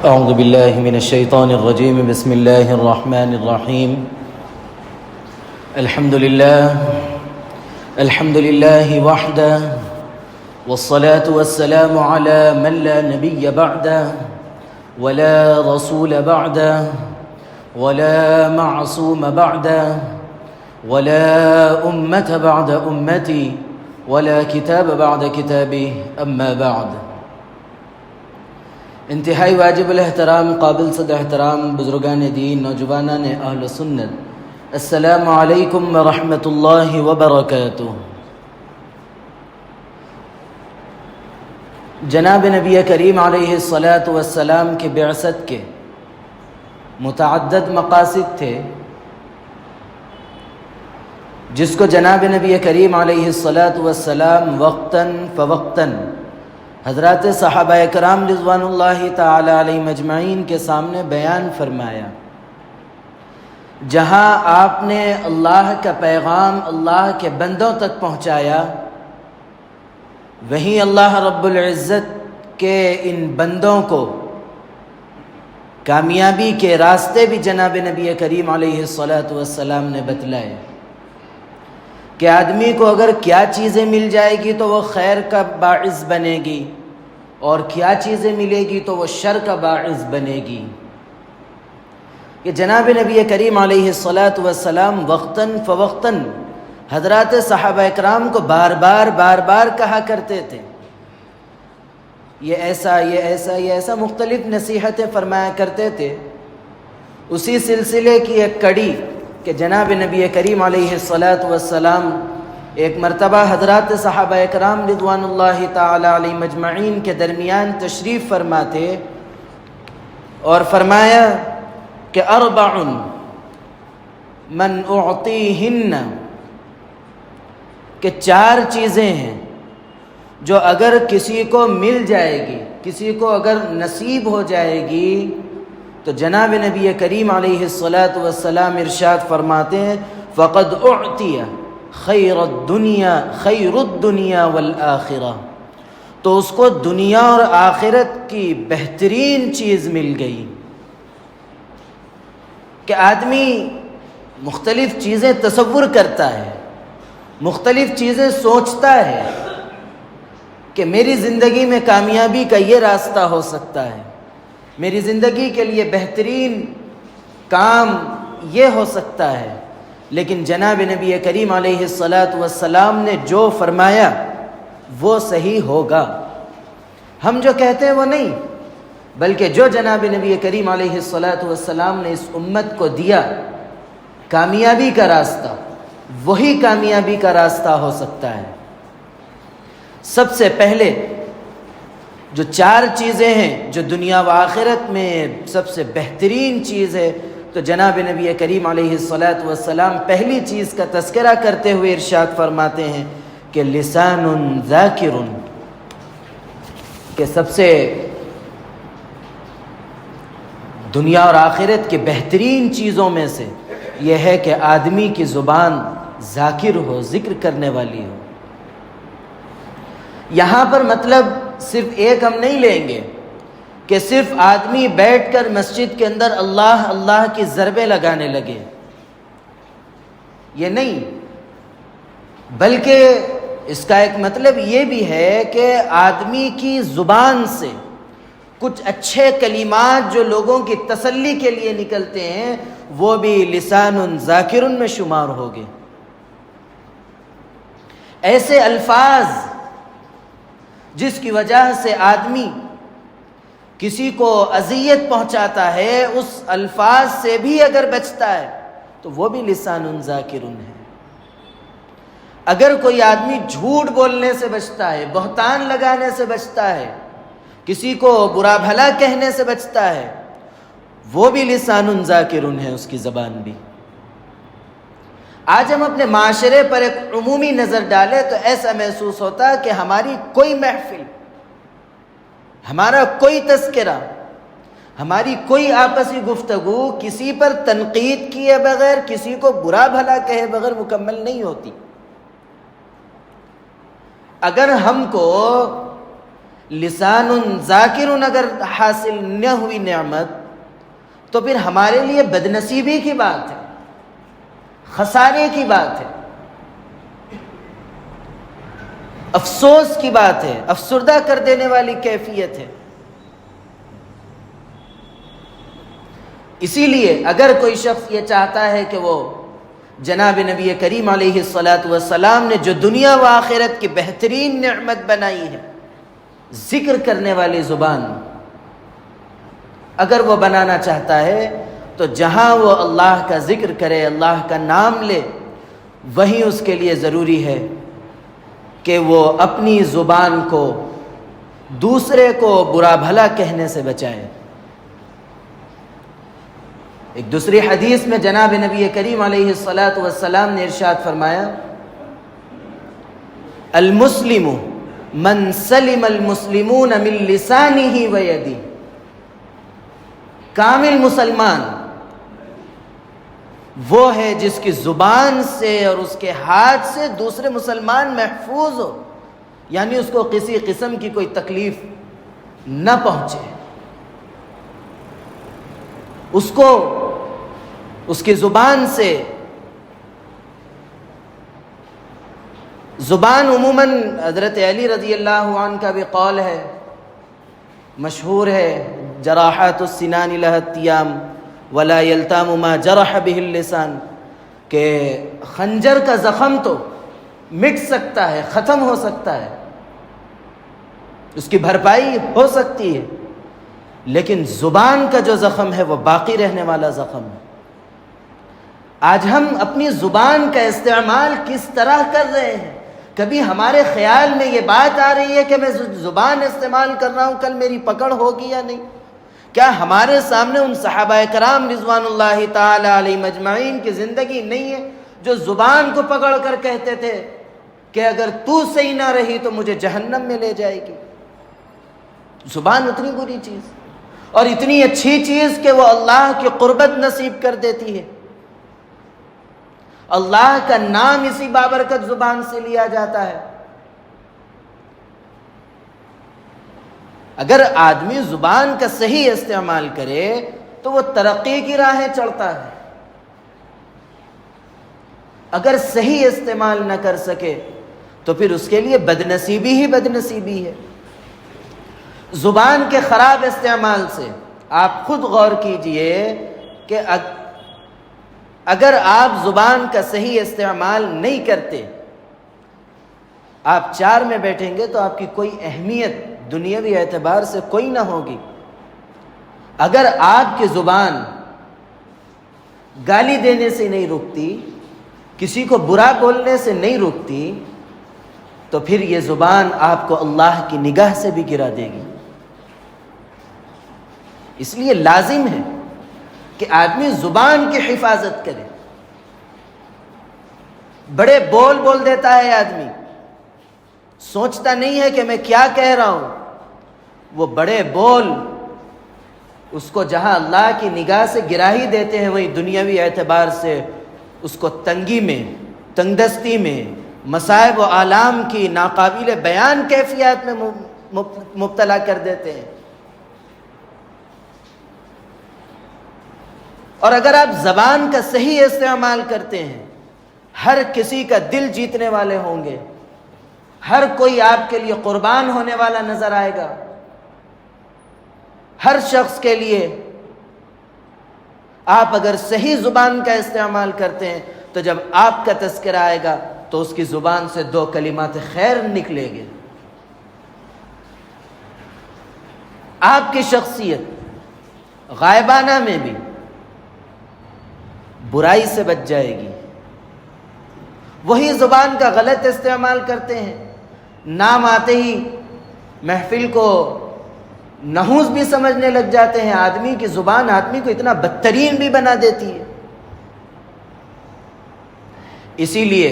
اعوذ باللہ من الشیطان الرجیم بسم اللہ الرحمن الرحیم الحمد للہ وحدہ والصلاة والسلام على من لا نبی بعدہ ولا رسول بعدہ ولا معصوم بعدہ ولا امت بعد امتی ولا کتاب بعد کتابی اما بعد۔ انتہائی واجب الاحترام، قابل صد احترام بزرگان دین، نوجوانان اہل سنت، السلام علیکم ورحمۃ اللہ وبرکاتہ۔ جناب نبی کریم علیہ الصلاۃ والسلام کے بعثت کے متعدد مقاصد تھے، جس کو جناب نبی کریم علیہ الصلاۃ والسلام وقتاً فوقتاً حضرات صحابہ کرام رضوان اللہ تعالی علیہم اجمعین کے سامنے بیان فرمایا۔ جہاں آپ نے اللہ کا پیغام اللہ کے بندوں تک پہنچایا، وہیں اللہ رب العزت کے ان بندوں کو کامیابی کے راستے بھی جناب نبی کریم علیہ الصلاۃ والسلام نے بتلائے کہ آدمی کو اگر کیا چیزیں مل جائے گی تو وہ خیر کا باعث بنے گی، اور کیا چیزیں ملے گی تو وہ شر کا باعث بنے گی۔ کہ جناب نبی کریم علیہ الصلاۃ والسلام وقتاً فوقتاً حضرات صحابہ اکرام کو بار بار کہا کرتے تھے، یہ ایسا مختلف نصیحتیں فرمایا کرتے تھے۔ اسی سلسلے کی ایک کڑی کہ جناب نبی کریم علیہ الصلاۃ والسلام ایک مرتبہ حضرات صحابہ اکرام رضوان اللہ تعالی علیہم اجمعین کے درمیان تشریف فرماتے اور فرمایا کہ اربع من اعطیہن، کہ چار چیزیں ہیں جو اگر کسی کو مل جائے گی، کسی کو اگر نصیب ہو جائے گی، تو جناب نبی کریم علیہ الصلاۃ والسلام ارشاد فرماتے ہیں فقد اعطی خیر الدنیا والآخرہ، تو اس کو دنیا اور آخرت کی بہترین چیز مل گئی۔ کہ آدمی مختلف چیزیں تصور کرتا ہے، مختلف چیزیں سوچتا ہے کہ میری زندگی میں کامیابی کا یہ راستہ ہو سکتا ہے، میری زندگی کے لیے بہترین کام یہ ہو سکتا ہے، لیکن جناب نبی کریم علیہ الصلاۃ والسلام نے جو فرمایا وہ صحیح ہوگا۔ ہم جو کہتے ہیں وہ نہیں، بلکہ جو جناب نبی کریم علیہ الصلاۃ والسلام نے اس امت کو دیا کامیابی کا راستہ، وہی کامیابی کا راستہ ہو سکتا ہے۔ سب سے پہلے جو چار چیزیں ہیں جو دنیا و آخرت میں سب سے بہترین چیز ہے، تو جناب نبی کریم علیہ الصلاۃ والسلام پہلی چیز کا تذکرہ کرتے ہوئے ارشاد فرماتے ہیں کہ لسان ذاکر، کہ سب سے دنیا اور آخرت کے بہترین چیزوں میں سے یہ ہے کہ آدمی کی زبان ذاکر ہو، ذکر کرنے والی ہو۔ یہاں پر مطلب صرف ایک ہم نہیں لیں گے کہ صرف آدمی بیٹھ کر مسجد کے اندر اللہ اللہ کی ضربیں لگانے لگے، یہ نہیں، بلکہ اس کا ایک مطلب یہ بھی ہے کہ آدمی کی زبان سے کچھ اچھے کلمات جو لوگوں کی تسلی کے لیے نکلتے ہیں وہ بھی لسان ذاکر میں شمار ہوگے۔ ایسے الفاظ جس کی وجہ سے آدمی کسی کو اذیت پہنچاتا ہے، اس الفاظ سے بھی اگر بچتا ہے تو وہ بھی لسان ذاکر ہے۔ اگر کوئی آدمی جھوٹ بولنے سے بچتا ہے، بہتان لگانے سے بچتا ہے، کسی کو برا بھلا کہنے سے بچتا ہے، وہ بھی لسان ذاکر ہے، اس کی زبان بھی۔ آج ہم اپنے معاشرے پر ایک عمومی نظر ڈالیں تو ایسا محسوس ہوتا ہے کہ ہماری کوئی محفل، ہمارا کوئی تذکرہ، ہماری کوئی آپسی گفتگو کسی پر تنقید کیے بغیر، کسی کو برا بھلا کہے بغیر مکمل نہیں ہوتی۔ اگر ہم کو لسان ذاکر اگر حاصل نہ ہوئی نعمت تو پھر ہمارے لیے بدنصیبی کی بات ہے، خسارے کی بات ہے، افسوس کی بات ہے، افسردہ کر دینے والی کیفیت ہے۔ اسی لیے اگر کوئی شخص یہ چاہتا ہے کہ وہ جناب نبی کریم علیہ الصلاۃ والسلام نے جو دنیا و آخرت کی بہترین نعمت بنائی ہے، ذکر کرنے والی زبان، اگر وہ بنانا چاہتا ہے تو جہاں وہ اللہ کا ذکر کرے، اللہ کا نام لے، وہیں اس کے لیے ضروری ہے کہ وہ اپنی زبان کو دوسرے کو برا بھلا کہنے سے بچائے۔ ایک دوسری حدیث میں جناب نبی کریم علیہ الصلاۃ والسلام نے ارشاد فرمایا، المسلم من سلم المسلمون من لسانہ و یدہ، کامل مسلمان وہ ہے جس کی زبان سے اور اس کے ہاتھ سے دوسرے مسلمان محفوظ ہو، یعنی اس کو کسی قسم کی کوئی تکلیف نہ پہنچے، اس کو اس کی زبان سے، زبان عموماً حضرت علی رضی اللہ عنہ کا بھی قول ہے، مشہور ہے، جراحات السنان لها التیام ولا یلتام ما جرح به اللسان، کہ خنجر کا زخم تو مٹ سکتا ہے، ختم ہو سکتا ہے، اس کی بھرپائی ہو سکتی ہے، لیکن زبان کا جو زخم ہے وہ باقی رہنے والا زخم ہے۔ آج ہم اپنی زبان کا استعمال کس طرح کر رہے ہیں؟ کبھی ہمارے خیال میں یہ بات آ رہی ہے کہ میں زبان استعمال کر رہا ہوں، کل میری پکڑ ہوگی یا نہیں؟ کیا ہمارے سامنے ان صحابہ کرام رضوان اللہ تعالی علیہم اجمعین کی زندگی نہیں ہے جو زبان کو پکڑ کر کہتے تھے کہ اگر تو صحیح نہ رہی تو مجھے جہنم میں لے جائے گی؟ زبان اتنی بری چیز اور اتنی اچھی چیز کہ وہ اللہ کی قربت نصیب کر دیتی ہے، اللہ کا نام اسی بابرکت زبان سے لیا جاتا ہے۔ اگر آدمی زبان کا صحیح استعمال کرے تو وہ ترقی کی راہیں چڑھتا ہے، اگر صحیح استعمال نہ کر سکے تو پھر اس کے لیے بدنصیبی ہی بدنصیبی ہے۔ زبان کے خراب استعمال سے آپ خود غور کیجئے کہ اگر آپ زبان کا صحیح استعمال نہیں کرتے، آپ چار میں بیٹھیں گے تو آپ کی کوئی اہمیت دنیاوی اعتبار سے کوئی نہ ہوگی۔ اگر آپ کی زبان گالی دینے سے نہیں رکتی، کسی کو برا بولنے سے نہیں رکتی، تو پھر یہ زبان آپ کو اللہ کی نگاہ سے بھی گرا دے گی۔ اس لیے لازم ہے کہ آدمی زبان کی حفاظت کرے۔ بڑے بول دیتا ہے آدمی، سوچتا نہیں ہے کہ میں کیا کہہ رہا ہوں۔ وہ بڑے بول اس کو جہاں اللہ کی نگاہ سے گرا ہی دیتے ہیں، وہی دنیاوی اعتبار سے اس کو تنگی میں، تنگ دستی میں، مصائب و آلام کی ناقابل بیان کیفیات میں مبتلا کر دیتے ہیں۔ اور اگر آپ زبان کا صحیح استعمال کرتے ہیں، ہر کسی کا دل جیتنے والے ہوں گے، ہر کوئی آپ کے لیے قربان ہونے والا نظر آئے گا۔ ہر شخص کے لیے آپ اگر صحیح زبان کا استعمال کرتے ہیں تو جب آپ کا تذکرہ آئے گا تو اس کی زبان سے دو کلمات خیر نکلے گے، آپ کی شخصیت غائبانہ میں بھی برائی سے بچ جائے گی۔ وہی زبان کا غلط استعمال کرتے ہیں، نام آتے ہی محفل کو نحوس بھی سمجھنے لگ جاتے ہیں۔ آدمی کی زبان آدمی کو اتنا بدترین بھی بنا دیتی ہے۔ اسی لیے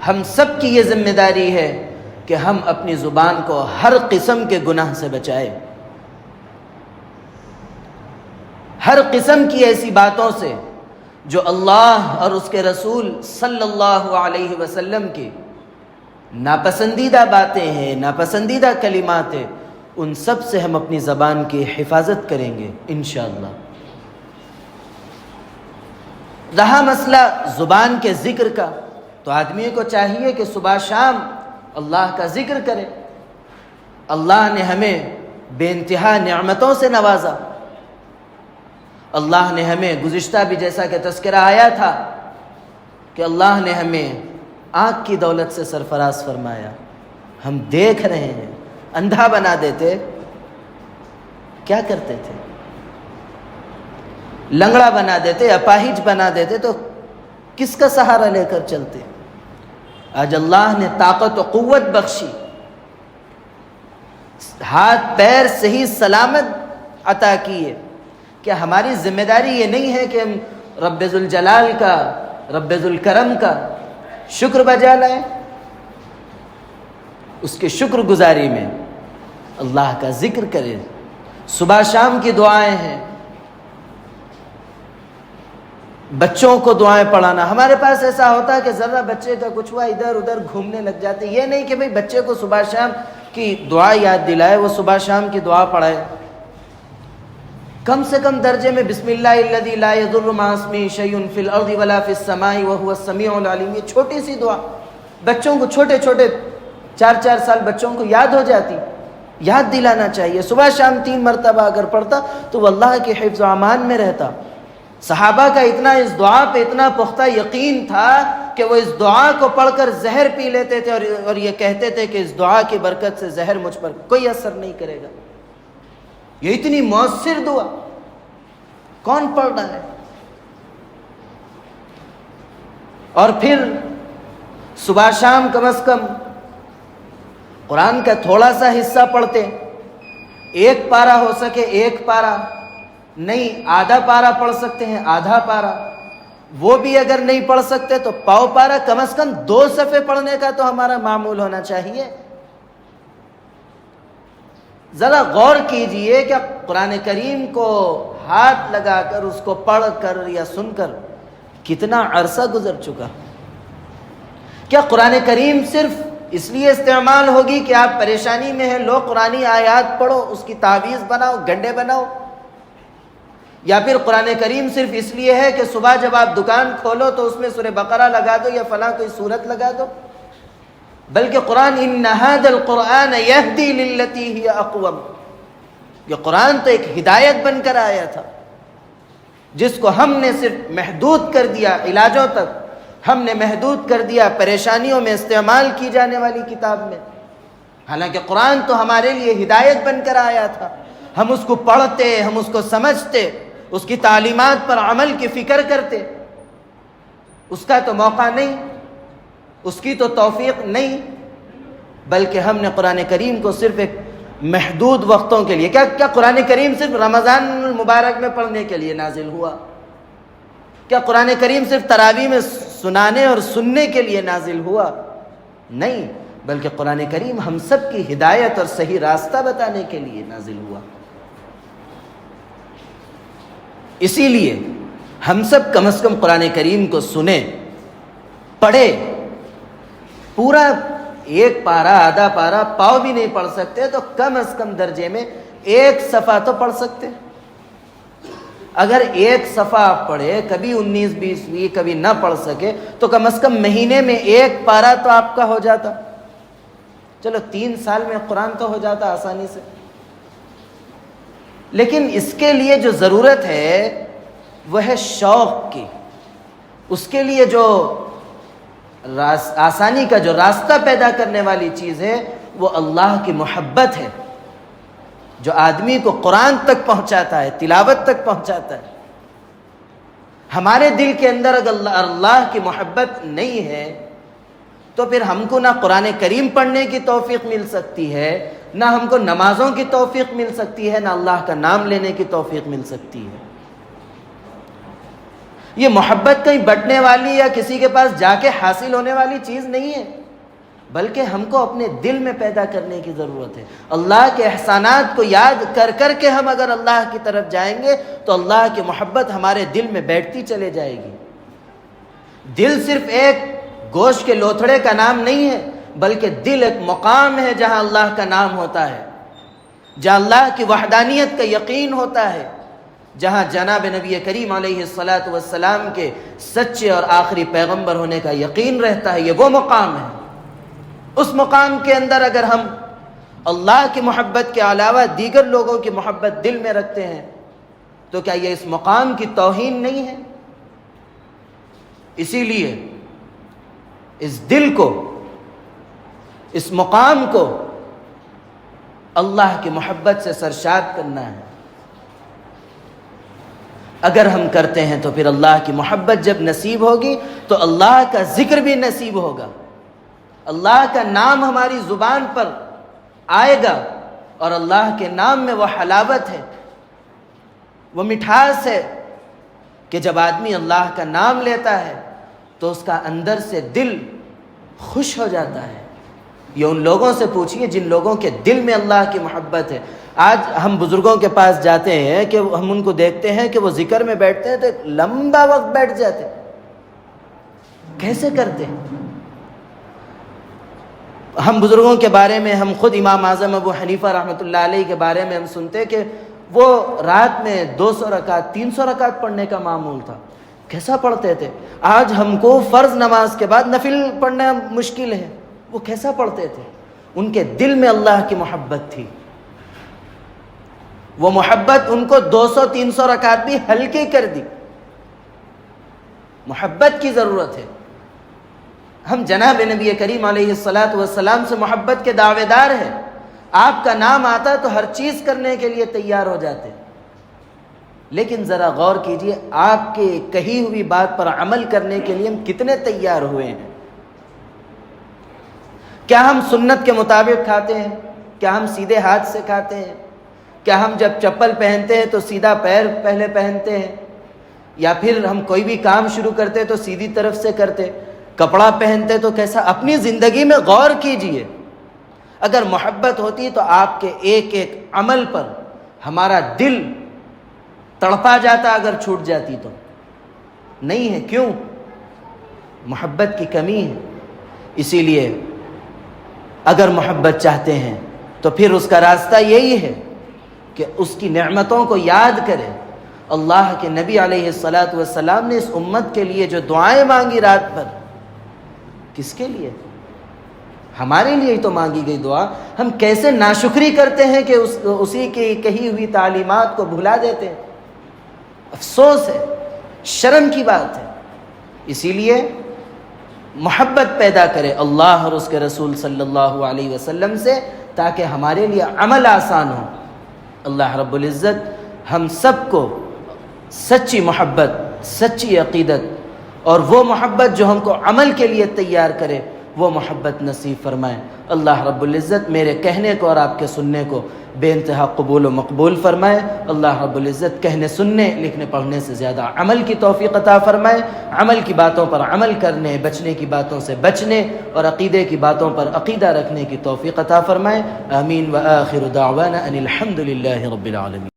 ہم سب کی یہ ذمہ داری ہے کہ ہم اپنی زبان کو ہر قسم کے گناہ سے بچائیں، ہر قسم کی ایسی باتوں سے جو اللہ اور اس کے رسول صلی اللہ علیہ وسلم کی ناپسندیدہ باتیں ہیں، ناپسندیدہ کلمات ہیں، ان سب سے ہم اپنی زبان کی حفاظت کریں گے انشاءاللہ۔ رہا مسئلہ زبان کے ذکر کا، تو آدمی کو چاہیے کہ صبح شام اللہ کا ذکر کرے۔ اللہ نے ہمیں بے انتہا نعمتوں سے نوازا۔ اللہ نے ہمیں گزشتہ بھی جیسا کہ تذکرہ آیا تھا کہ اللہ نے ہمیں آنکھ کی دولت سے سرفراز فرمایا۔ ہم دیکھ رہے ہیں، اندھا بنا دیتے کیا کرتے تھے؟ لنگڑا بنا دیتے، اپاہج بنا دیتے تو کس کا سہارا لے کر چلتے؟ آج اللہ نے طاقت و قوت بخشی، ہاتھ پیر صحیح سلامت عطا کیے۔ کیا ہماری ذمہ داری یہ نہیں ہے کہ ہم رب ذوالجلال کا، رب ذوالکرم کا شکر بجا لائیں؟ اس کے شکر گزاری میں اللہ کا ذکر کریں۔ صبح شام کی دعائیں ہیں، بچوں کو دعائیں پڑھانا۔ ہمارے پاس ایسا ہوتا ہے کہ ذرا بچے کا کچھ ہوا ادھر ادھر گھومنے لگ جاتے، یہ نہیں کہ بھئی بچے کو صبح شام کی دعا یاد دلائے، وہ صبح شام کی دعا پڑھائے۔ کم سے کم درجے میں بسم اللہ الذی لا یضر مع اسمہ شیء فی الارض ولا فی السماء وہو السمیع العلیم، یہ چھوٹی سی دعا بچوں کو، چھوٹے چھوٹے 4 سال بچوں کو یاد ہو جاتی، یاد دلانا چاہیے۔ صبح شام 3 مرتبہ اگر پڑھتا تو وہ اللہ کے حفظ و امان میں رہتا۔ صحابہ کا اتنا اس دعا پہ اتنا پختہ یقین تھا کہ وہ اس دعا کو پڑھ کر زہر پی لیتے تھے اور یہ کہتے تھے کہ اس دعا کی برکت سے زہر مجھ پر کوئی اثر نہیں کرے گا۔ یہ اتنی مؤثر دعا کون پڑھ رہا ہے؟ اور پھر صبح شام کم از کم قرآن کا تھوڑا سا حصہ پڑھتے، 1 پارہ ہو سکے 1 پارہ، نہیں آدھا پارہ پڑھ سکتے ہیں آدھا پارہ، وہ بھی اگر نہیں پڑھ سکتے تو پاؤ پارہ، کم از کم 2 صفحے پڑھنے کا تو ہمارا معمول ہونا چاہیے۔ ذرا غور کیجئے کہ قرآن کریم کو ہاتھ لگا کر اس کو پڑھ کر یا سن کر کتنا عرصہ گزر چکا۔ کیا قرآن کریم صرف اس لیے استعمال ہوگی کہ آپ پریشانی میں ہیں، لو قرآنی آیات پڑھو، اس کی تعویذ بناؤ، گنڈے بناؤ؟ یا پھر قرآن کریم صرف اس لیے ہے کہ صبح جب آپ دکان کھولو تو اس میں سورہ بقرہ لگا دو یا فلاں کوئی سورت لگا دو؟ بلکہ قرآن ان ھذا القرآن یہدی للتی ہی اقوم، یہ قرآن تو ایک ہدایت بن کر آیا تھا جس کو ہم نے صرف محدود کر دیا، علاجوں تک ہم نے محدود کر دیا، پریشانیوں میں استعمال کی جانے والی کتاب میں۔ حالانکہ قرآن تو ہمارے لیے ہدایت بن کر آیا تھا، ہم اس کو پڑھتے، ہم اس کو سمجھتے، اس کی تعلیمات پر عمل کی فکر کرتے۔ اس کا تو موقع نہیں، اس کی تو توفیق نہیں، بلکہ ہم نے قرآن کریم کو صرف ایک محدود وقتوں کے لیے، کیا قرآن کریم صرف رمضان المبارک میں پڑھنے کے لیے نازل ہوا؟ کیا قرآن کریم صرف تراویح میں سنانے اور سننے کے لیے نازل ہوا؟ نہیں، بلکہ قرآن کریم ہم سب کی ہدایت اور صحیح راستہ بتانے کے لیے نازل ہوا۔ اسی لیے ہم سب کم از کم قرآن کریم کو سنیں، پڑھیں، پورا 1 پارہ آدھا پارہ پاؤ بھی نہیں پڑھ سکتے تو کم از کم درجے میں 1 صفحہ تو پڑھ سکتے۔ اگر 1 صفحہ آپ پڑھے، کبھی 19-20 کبھی نہ پڑھ سکے تو کم از کم مہینے میں 1 پارہ تو آپ کا ہو جاتا۔ چلو 3 سال میں قرآن تو ہو جاتا آسانی سے، لیکن اس کے لیے جو ضرورت ہے وہ ہے شوق کی۔ اس کے لیے جو آسانی کا جو راستہ پیدا کرنے والی چیز ہے وہ اللہ کی محبت ہے، جو آدمی کو قرآن تک پہنچاتا ہے، تلاوت تک پہنچاتا ہے۔ ہمارے دل کے اندر اگر اللہ کی محبت نہیں ہے تو پھر ہم کو نہ قرآن کریم پڑھنے کی توفیق مل سکتی ہے، نہ ہم کو نمازوں کی توفیق مل سکتی ہے، نہ اللہ کا نام لینے کی توفیق مل سکتی ہے۔ یہ محبت کہیں بٹنے والی یا کسی کے پاس جا کے حاصل ہونے والی چیز نہیں ہے، بلکہ ہم کو اپنے دل میں پیدا کرنے کی ضرورت ہے۔ اللہ کے احسانات کو یاد کر کر کے ہم اگر اللہ کی طرف جائیں گے تو اللہ کی محبت ہمارے دل میں بیٹھتی چلے جائے گی۔ دل صرف ایک گوشت کے لوتھڑے کا نام نہیں ہے، بلکہ دل ایک مقام ہے جہاں اللہ کا نام ہوتا ہے۔ جہاں اللہ کی وحدانیت کا یقین ہوتا ہے، جہاں جناب نبی کریم علیہ الصلاۃ والسلام کے سچے اور آخری پیغمبر ہونے کا یقین رہتا ہے، یہ وہ مقام ہے۔ اس مقام کے اندر اگر ہم اللہ کی محبت کے علاوہ دیگر لوگوں کی محبت دل میں رکھتے ہیں تو کیا یہ اس مقام کی توہین نہیں ہے؟ اسی لیے اس دل کو، اس مقام کو اللہ کی محبت سے سرشار کرنا ہے۔ اگر ہم کرتے ہیں تو پھر اللہ کی محبت جب نصیب ہوگی تو اللہ کا ذکر بھی نصیب ہوگا، اللہ کا نام ہماری زبان پر آئے گا، اور اللہ کے نام میں وہ حلاوت ہے، وہ مٹھاس ہے کہ جب آدمی اللہ کا نام لیتا ہے تو اس کا اندر سے دل خوش ہو جاتا ہے۔ یہ ان لوگوں سے پوچھیے جن لوگوں کے دل میں اللہ کی محبت ہے۔ آج ہم بزرگوں کے پاس جاتے ہیں کہ ہم ان کو دیکھتے ہیں کہ وہ ذکر میں بیٹھتے ہیں تو ایک لمبا وقت بیٹھ جاتے ہیں۔ کیسے کرتے ہیں؟ ہم بزرگوں کے بارے میں، ہم خود امام اعظم ابو حنیفہ رحمۃ اللہ علیہ کے بارے میں ہم سنتے ہیں کہ وہ رات میں 200 رکعت 300 رکعت پڑھنے کا معمول تھا۔ کیسا پڑھتے تھے؟ آج ہم کو فرض نماز کے بعد نفل پڑھنا مشکل ہے، وہ کیسا پڑھتے تھے؟ ان کے دل میں اللہ کی محبت تھی، وہ محبت ان کو 200-300 رکعت بھی ہلکی کر دی۔ محبت کی ضرورت ہے۔ ہم جناب نبی کریم علیہ الصلاۃ والسلام سے محبت کے دعوے دار ہیں۔ آپ کا نام آتا تو ہر چیز کرنے کے لیے تیار ہو جاتے، لیکن ذرا غور کیجئے آپ کے کہی ہوئی بات پر عمل کرنے کے لیے ہم کتنے تیار ہوئے ہیں؟ کیا ہم سنت کے مطابق کھاتے ہیں؟ کیا ہم سیدھے ہاتھ سے کھاتے ہیں؟ کیا ہم جب چپل پہنتے ہیں تو سیدھا پیر پہلے پہنتے ہیں؟ یا پھر ہم کوئی بھی کام شروع کرتے تو سیدھی طرف سے کرتے؟ کپڑا پہنتے تو کیسا؟ اپنی زندگی میں غور کیجئے۔ اگر محبت ہوتی تو آپ کے ایک ایک عمل پر ہمارا دل تڑپا جاتا، اگر چھوٹ جاتی تو نہیں ہے۔ کیوں؟ محبت کی کمی ہے۔ اسی لیے اگر محبت چاہتے ہیں تو پھر اس کا راستہ یہی ہے کہ اس کی نعمتوں کو یاد کریں۔ اللہ کے نبی علیہ الصلاۃ والسلام نے اس امت کے لیے جو دعائیں مانگی رات بھر، کس کے لیے؟ ہمارے لیے ہی تو مانگی گئی دعا۔ ہم کیسے ناشکری کرتے ہیں کہ اسی کی کہی ہوئی تعلیمات کو بھلا دیتے ہیں۔ افسوس ہے، شرم کی بات ہے۔ اسی لیے محبت پیدا کرے اللہ اور اس کے رسول صلی اللہ علیہ وسلم سے، تاکہ ہمارے لیے عمل آسان ہو۔ اللہ رب العزت ہم سب کو سچی محبت، سچی عقیدت اور وہ محبت جو ہم کو عمل کے لیے تیار کرے، وہ محبت نصیب فرمائے۔ اللہ رب العزت میرے کہنے کو اور آپ کے سننے کو بے انتہا قبول و مقبول فرمائے۔ اللہ رب العزت کہنے، سننے، لکھنے، پڑھنے سے زیادہ عمل کی توفیق عطا فرمائے۔ عمل کی باتوں پر عمل کرنے، بچنے کی باتوں سے بچنے اور عقیدے کی باتوں پر عقیدہ رکھنے کی توفیق عطا فرمائے۔ آمین۔ وآخر دعوانا ان الحمد للہ رب العالمین۔